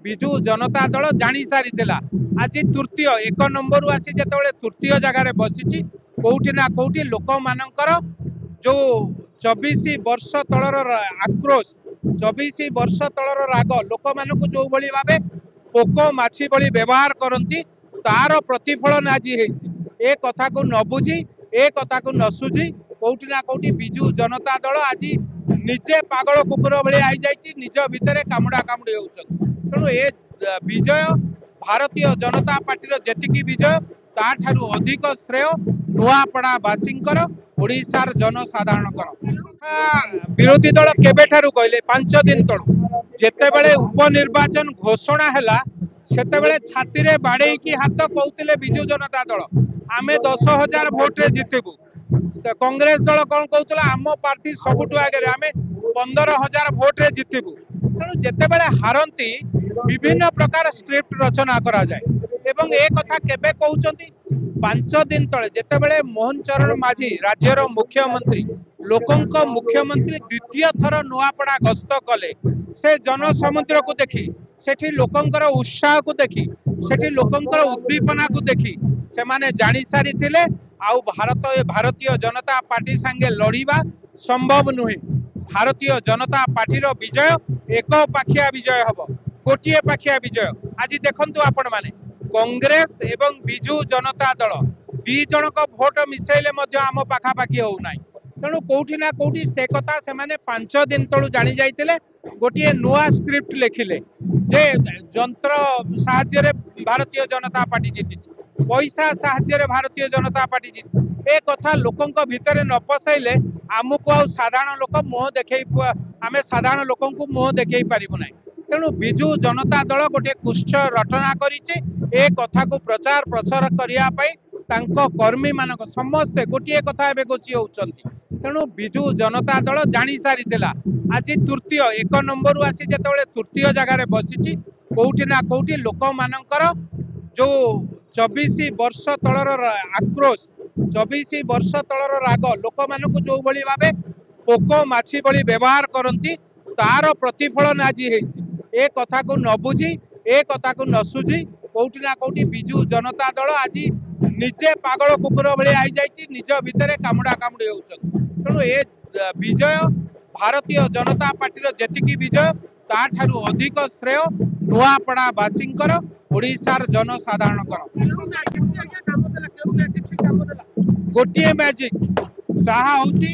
विजु जनता दल जानी सारी आज तृतीय एक नंबर आसी जो तृतीय जगार बसी कौटी ना कौटी लोक मानकर जो 24 वर्ष तलर आक्रोश 24 वर्ष तलर राग लोक मान जो भली भावे पोक माछी भली व्यवहार करती तार प्रतिफलन आज ए कथा को न बुझी ए कथा को न सुझी कौटी ना कौटी विजु जनता दल आज निजे पागल कुकुर भली आई जाइए निज भितर कामुड़ा कामुड़ी होउछन तेणु ए विजय भारतीय जनता पार्टी जेतिकी विजय ताठारु अधिक श्रेय नुआपड़ा बासींकर ओडिशार जनसाधारण विरोधी दल केबेठारु कहले 5 दिन तळु जेतेबेले उपनिर्वाचन घोषणा हैला सेतेबेले छाती रे बाड़े की हाथ कहउतिले विजु जनता दल आमे 10,000 भोट रे जितेबु कांग्रेस दल कौन कहउतला आम पार्टी सबुठु आगे आमे 15,000 भोट रे जितेबु तेणु जेतेबेले हारंती विभिन्न प्रकार स्क्रिप्ट रचना करा जाए एवं ए कथा केबे कहउचंती 5 दिन तले जेतेबेले मोहन चरण माझी राज्यर मुख्यमंत्री लोकंक मुख्यमंत्री द्वितीय थर नुआपड़ा गस्त कले से जनसमुद्र को देखी सेठी लोकंकर उत्साह को देखी सेठी लोकंकर उद्दीपना को देखी से माने जानी सारी थिले आउ भारतीय जनता पार्टी संगे लड़ीबा संभव नुहे भारतीय जनता पार्टी रो विजय एक पाखिया विजय हबो गोटिए पाखिया विजय आज देखंतु आपण माने कांग्रेस एवं विजु जनता दल दी जनक भोट मिसेले मध्य आम पाखापाखि हो नाई तेणु कौटी ना कौटी से कथा से माने 5 दिन तलू जानी जाइतिले गोटिए नुआ स्क्रिप्ट लिखिले जे जंत्र साहाय्य रे भारतीय जनता पार्टी जीति पैसा साहाय्य रे भारतीय जनता पार्टी जीति ए कथा लोकंक भितरे न पसाइले आमको आ साधारण लोक मुह देखै आमे साधारण लोकंकु मुह देखै पारिबु नै तेणु विजु जनता दल गोटे कुष्ठ रचना करिचे ए कथा को प्रचार प्रसार करिया पई तांको कर्मी मानक समस्ते गोटे कथा एबे गोची होउचंती तेणु विजु जनता दल जानी सारी आज तृतीय एक नंबर आसी जेतेबेले तृतीय जगार बसी कौटी ना कौटी लोक मानकर जो 24 वर्ष तलर आक्रोश 24 वर्ष तलर राग लोक मानक जो भली भावे पोक माछी भली व्यवहार करती तार प्रतिफलन आज ए कथा को न बुझी ए कथा को न सुझी कौटी ना कौटी विजु जनता दल आज निजे पागल कुकुर भली आई जाइए निज भितर कामुड़ा कामुड़ी होउछन तेणु ए विजय भारतीय जनता पार्टी जेतिकी विजय ताठारु अधिक श्रेय नुआपड़ा बासींकर ओडिशार जनसाधारण गोटे मैजिक साहा होची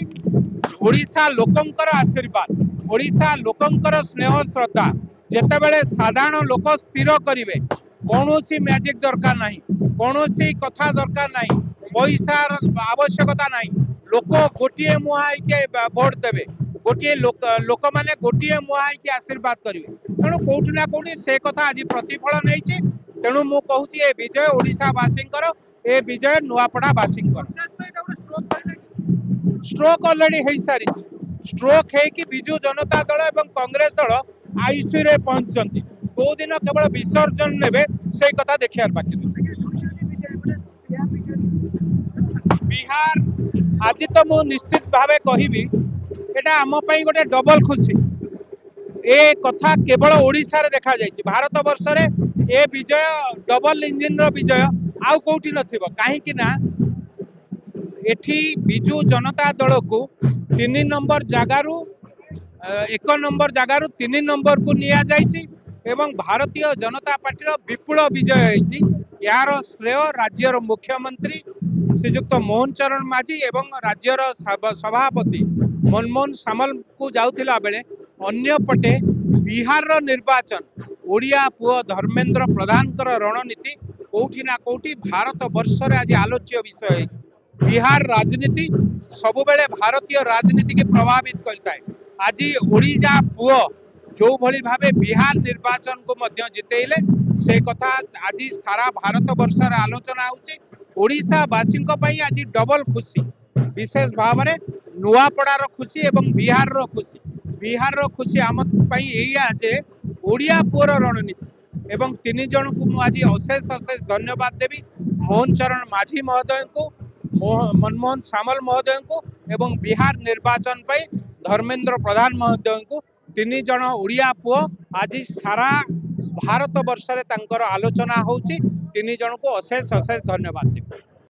ओडिशा लोकंकर आशीर्वाद ओडिशा लोकंकर स्नेह श्रद्धा जेतेबेले साधारण लोक स्थिर करिवे कौनसी मैजिक दरकार नहीं कौनसी कथा दरकार नहीं पैसार आवश्यकता नहीं लोक गोटे मुहा भोट देवे गोटे लोक माने गोटे मुहा आशीर्वाद करेंगे तेणु कौटी ना कौटी से कथा आज प्रतिफलन होती तेणु मु कहूँ ए विजय ओडिशावासी ए विजय नुआपड़ा बासी स्ट्रोक ऑलरेडी हो सारी स्ट्रोक है कि विजु जनता दल एवं कांग्रेस दल आईसीयू रे पहुंचती दो दिन केवल विसर्जन ने से कथा देखिए बाकी बिहार आज तो मु निश्चित भावे कहिबी एटा आम पई गोटे डबल खुशी ए कथा केवल ओडिशा रे देखा जाइछि भारत वर्ष रे ए विजय डबल इंजिन रो विजय आउ कोठी नथिबो काहे कि ना एठी विजु जनता दल को 3 नंबर जगारू 1 नंबर जगारू 3 नंबर को निया जाइछि एवं भारतीय जनता पार्टी रो विपुल विजय होइछि यार श्रेय राज्यर मुख्यमंत्री श्रीजुक्त मोहन चरण माझी एवं राज्यर सभापति मनमोहन सामल को जाउथिला बेले अन्य पटे बिहार रो निर्वाचन ओडिया पुओ धर्मेंद्र प्रधान रणनीति कौटी ना कौटी भारत वर्ष रे आज आलोच्य विषय है बिहार राजनीति सबुबेले भारतीय राजनीति के प्रभावित करता है आज ओडिया पुओ जो भली भावे बिहार निर्वाचन को मध्य जितेले से कथा आज सारा भारत वर्ष रे आलोचना होची ओडिशावासी आज डबल खुशी विशेष भाव में नुआपड़ार खुशी एवं बिहार रो खुशी आम जे ओडिया पुओर रणनीति एवं 3 जन को आज अशेष अशेष धन्यवाद देवी मोहन चरण माझी महोदय को मनमोहन सामल महोदय को एवं बिहार निर्वाचन धर्मेंद्र प्रधान महोदय को 3 जन ओडिया पुओ आज सारा भारत वर्ष रे तांकर आलोचना होउची तीन जन को अशेष अशेष धन्यवाद देबी।